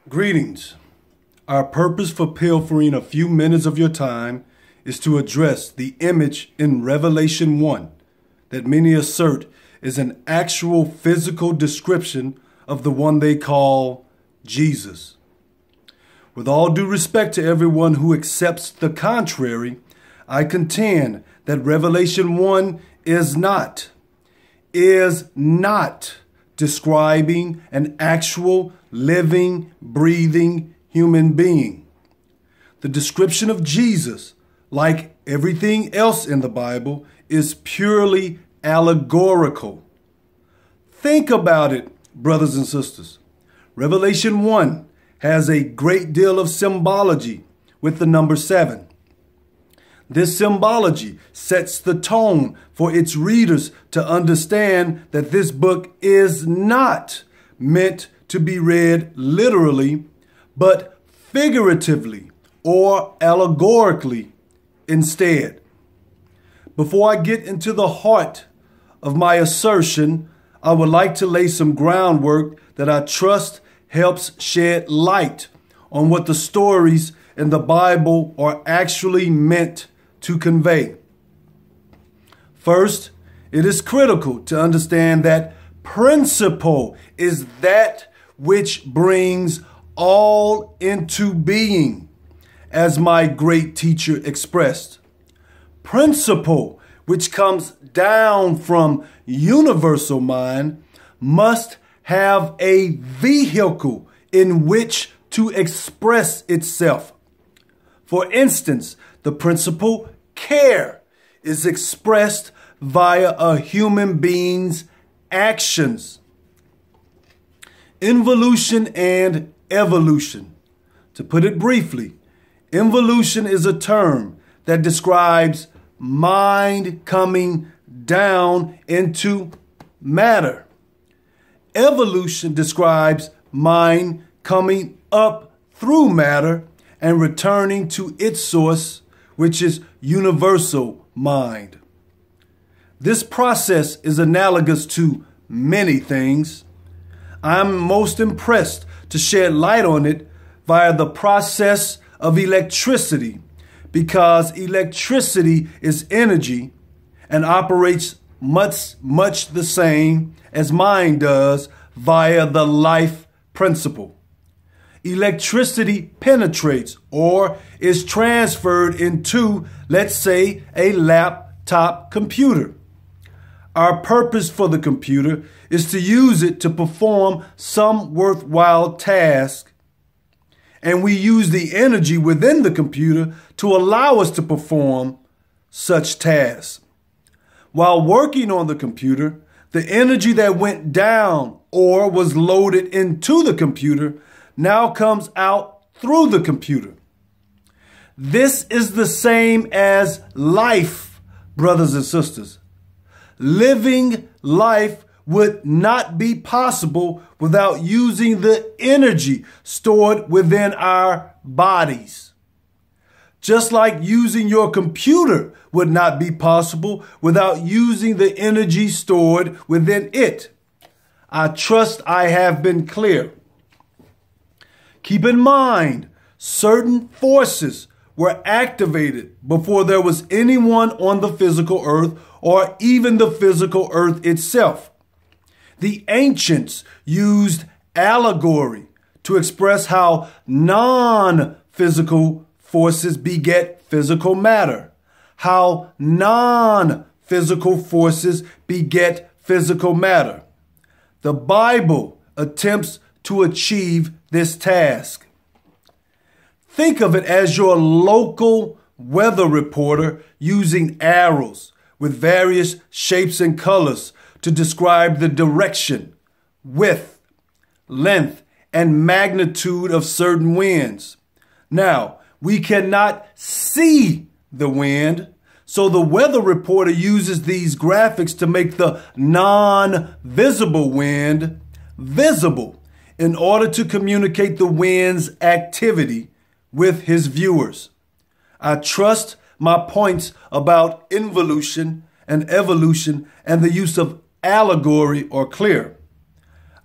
Greetings. Our purpose for pilfering a few minutes of your time is to address the image in Revelation 1 that many assert is an actual physical description of the one they call Jesus. With all due respect to everyone who accepts the contrary, I contend that Revelation 1 is not describing an actual living, breathing human being. The description of Jesus, like everything else in the Bible, is purely allegorical. Think about it, brothers and sisters. Revelation 1 has a great deal of symbology with the number 7. This symbology sets the tone for its readers to understand that this book is not meant to be read literally, but figuratively or allegorically instead. Before I get into the heart of my assertion, I would like to lay some groundwork that I trust helps shed light on what the stories in the Bible are actually meant to convey. First, it is critical to understand that principle is that which brings all into being, as my great teacher expressed. Principle, which comes down from universal mind, must have a vehicle in which to express itself. For instance, the principle care is expressed via a human being's actions. Involution and evolution. To put it briefly, involution is a term that describes mind coming down into matter. Evolution describes mind coming up through matter and returning to its source, which is universal mind. This process is analogous to many things. I'm most impressed to shed light on it via the process of electricity, because electricity is energy and operates much the same as mind does via the life principle. Electricity penetrates or is transferred into, let's say, a laptop computer. Our purpose for the computer is to use it to perform some worthwhile task, and we use the energy within the computer to allow us to perform such tasks. While working on the computer, the energy that went down or was loaded into the computer now comes out through the computer. This is the same as life, brothers and sisters. Living life would not be possible without using the energy stored within our bodies. Just like using your computer would not be possible without using the energy stored within it. I trust I have been clear. Keep in mind, certain forces were activated before there was anyone on the physical earth or even the physical earth itself. The ancients used allegory to express how non-physical forces beget physical matter, how non-physical forces beget physical matter. The Bible attempts to achieve this task. Think of it as your local weather reporter using arrows with various shapes and colors to describe the direction, width, length, and magnitude of certain winds. Now, we cannot see the wind, so the weather reporter uses these graphics to make the non-visible wind visible in order to communicate the wind's activity with his viewers. I trust my points about involution and evolution and the use of allegory are clear.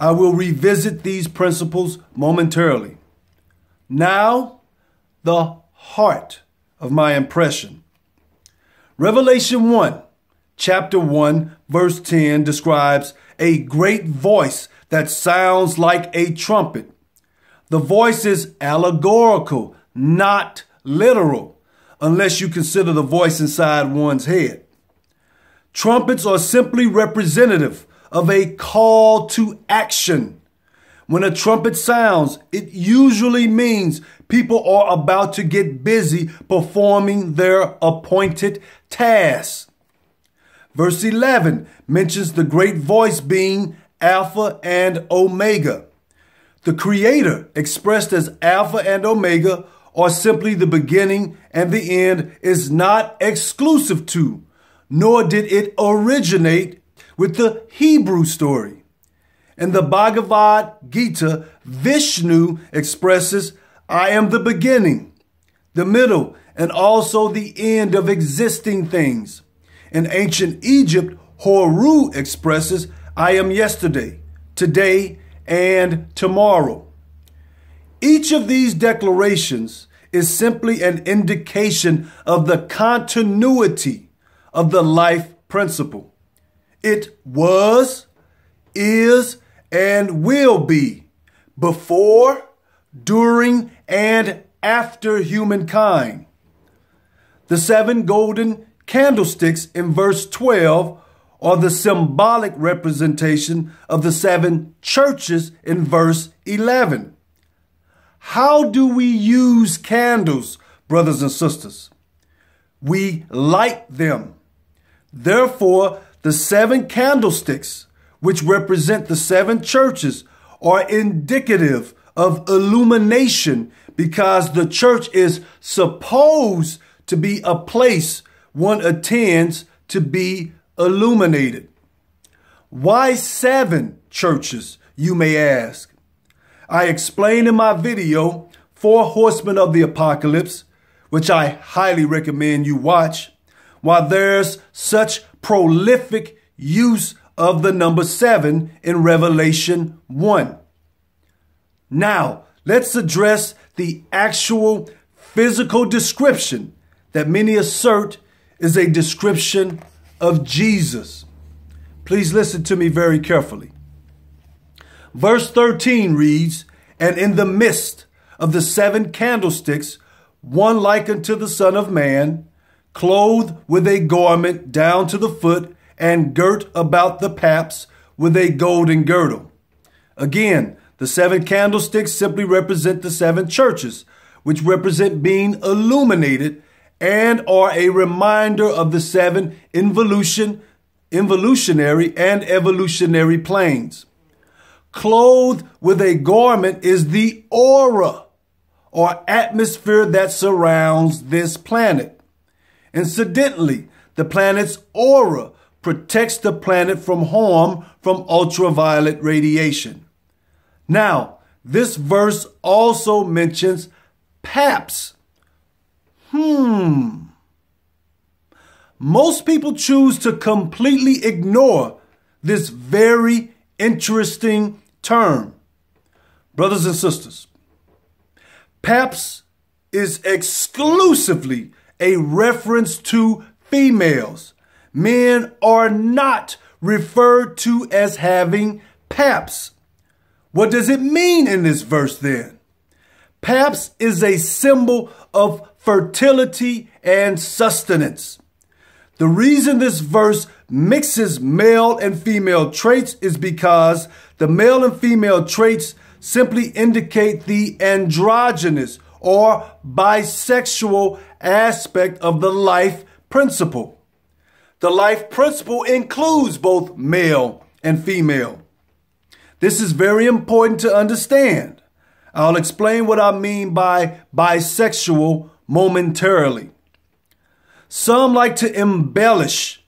I will revisit these principles momentarily. Now, the heart of my impression. Revelation 1, chapter 1, verse 10 describes a great voice that sounds like a trumpet. The voice is allegorical, not literal, unless you consider the voice inside one's head. Trumpets are simply representative of a call to action. When a trumpet sounds, it usually means people are about to get busy performing their appointed tasks. Verse 11 mentions the great voice being Alpha and Omega. The Creator, expressed as Alpha and Omega, or simply the beginning and the end, is not exclusive to, nor did it originate with the Hebrew story. In the Bhagavad Gita, Vishnu expresses, I am the beginning, the middle, and also the end of existing things. In ancient Egypt, Horu expresses, I am yesterday, today, and tomorrow. Each of these declarations is simply an indication of the continuity of the life principle. It was, is, and will be before, during, and after humankind. The 7 golden candlesticks in verse 12 are the symbolic representation of the 7 churches in verse 11. How do we use candles, brothers and sisters? We light them. Therefore, the 7 candlesticks, which represent the 7 churches, are indicative of illumination because the church is supposed to be a place one attends to be illuminated. Why 7 churches, you may ask? I explained in my video, 4 Horsemen of the Apocalypse, which I highly recommend you watch, why there's such prolific use of the number 7 in Revelation 1. Now, let's address the actual physical description that many assert is a description of Jesus. Please listen to me very carefully. Verse 13 reads, and in the midst of the 7 candlesticks, one like unto the Son of Man, clothed with a garment down to the foot, and girt about the paps with a golden girdle. Again, the 7 candlesticks simply represent the 7 churches, which represent being illuminated and are a reminder of the 7 involutionary and evolutionary planes. Clothed with a garment is the aura or atmosphere that surrounds this planet. Incidentally, the planet's aura protects the planet from harm from ultraviolet radiation. Now, this verse also mentions paps. Most people choose to completely ignore this very interesting term. Brothers and sisters, paps is exclusively a reference to females. Men are not referred to as having paps. What does it mean in this verse then? Paps is a symbol of fertility and sustenance. The reason this verse mixes male and female traits is because the male and female traits simply indicate the androgynous or bisexual aspect of the life principle. The life principle includes both male and female. This is very important to understand. I'll explain what I mean by bisexual momentarily. Some like to embellish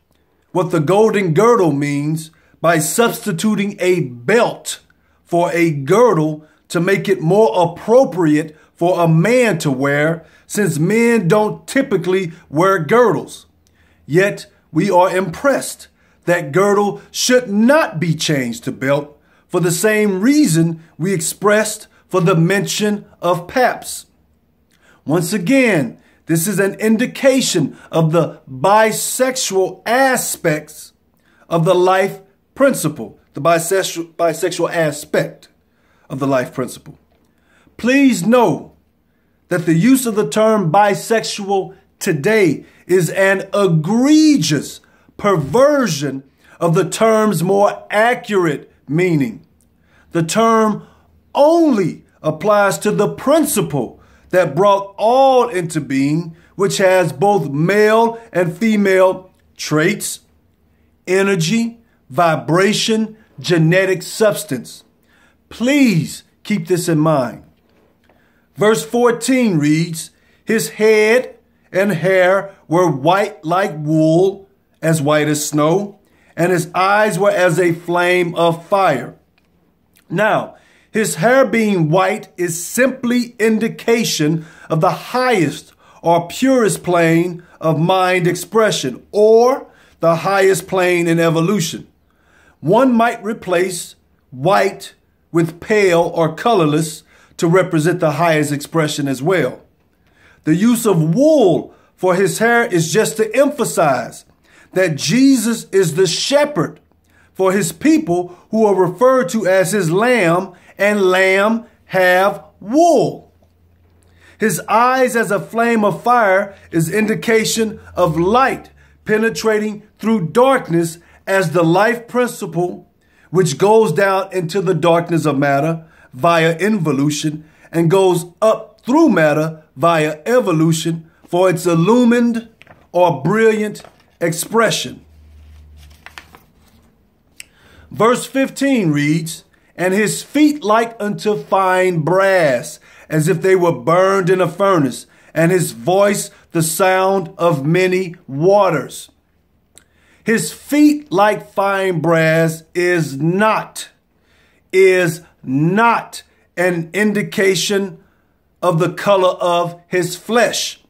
what the golden girdle means by substituting a belt for a girdle to make it more appropriate for a man to wear, since men don't typically wear girdles. Yet we are impressed that girdle should not be changed to belt for the same reason we expressed for the mention of paps. Once again, this is an indication of the bisexual aspects of the life principle, the bisexual aspect of the life principle. Please know that the use of the term bisexual today is an egregious perversion of the term's more accurate meaning. The term only applies to the principle that brought all into being, which has both male and female traits, energy, vibration, genetic substance. Please keep this in mind. Verse 14 reads, his head and hair were white like wool, as white as snow, and his eyes were as a flame of fire. Now, his hair being white is simply indication of the highest or purest plane of mind expression, or the highest plane in evolution. One might replace white with pale or colorless to represent the highest expression as well. The use of wool for his hair is just to emphasize that Jesus is the shepherd for his people, who are referred to as his lamb, and lamb have wool. His eyes as a flame of fire is indication of light penetrating through darkness as the life principle, which goes down into the darkness of matter via involution and goes up through matter via evolution for its illumined or brilliant expression. Verse 15 reads, and his feet like unto fine brass, as if they were burned in a furnace, and his voice the sound of many waters. His feet like fine brass is not an indication of the color of his flesh.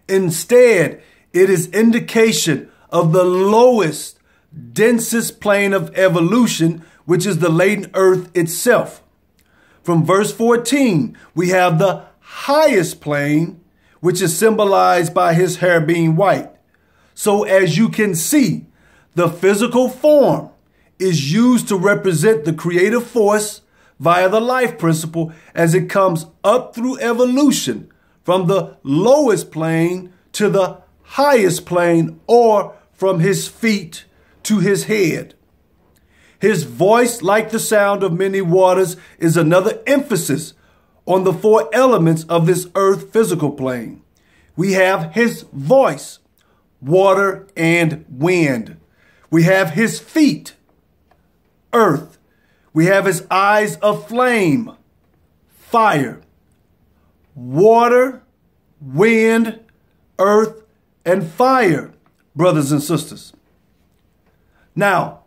Instead, it is indication of the lowest, densest plane of evolution, which is the latent earth itself. From verse 14, we have the highest plane, which is symbolized by his hair being white. So as you can see, the physical form is used to represent the creative force via the life principle as it comes up through evolution from the lowest plane to the highest plane, or from his feet to his head. His voice, like the sound of many waters, is another emphasis on the four elements of this earth physical plane. We have his voice, water and wind. We have his feet, earth. We have his eyes of flame, fire, water, wind, earth, and fire, brothers and sisters. Now,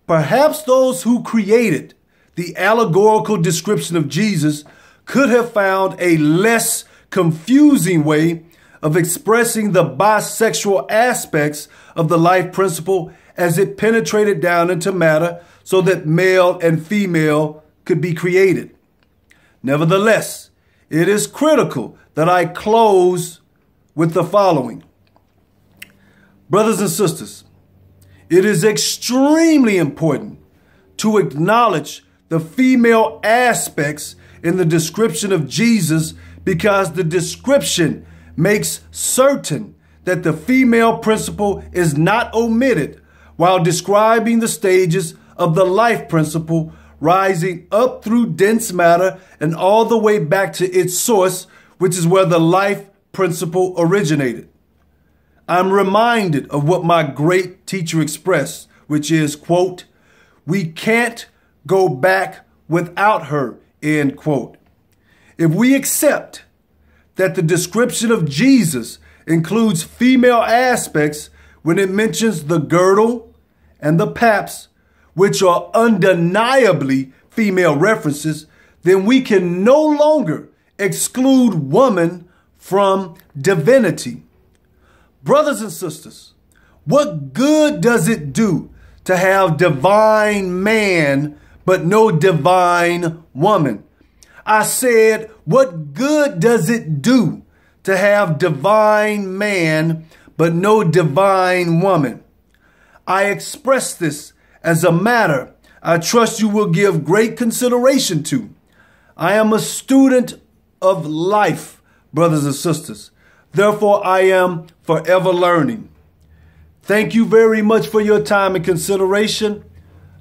perhaps those who created the allegorical description of Jesus could have found a less confusing way of expressing the bisexual aspects of the life principle as it penetrated down into matter so that male and female could be created. Nevertheless, it is critical that I close with the following. Brothers and sisters, it is extremely important to acknowledge the female aspects in the description of Jesus, because the description makes certain that the female principle is not omitted while describing the stages of the life principle, rising up through dense matter and all the way back to its source, which is where the life principle originated. I'm reminded of what my great teacher expressed, which is, quote, we can't go back without her, end quote. If we accept that the description of Jesus includes female aspects when it mentions the girdle and the paps, which are undeniably female references, then we can no longer exclude woman from divinity. Brothers and sisters, what good does it do to have divine man but no divine woman? I said, what good does it do to have divine man, but no divine woman? I express this as a matter I trust you will give great consideration to. I am a student of life, brothers and sisters. Therefore, I am forever learning. Thank you very much for your time and consideration.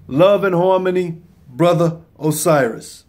Love and harmony, Brother Osiris.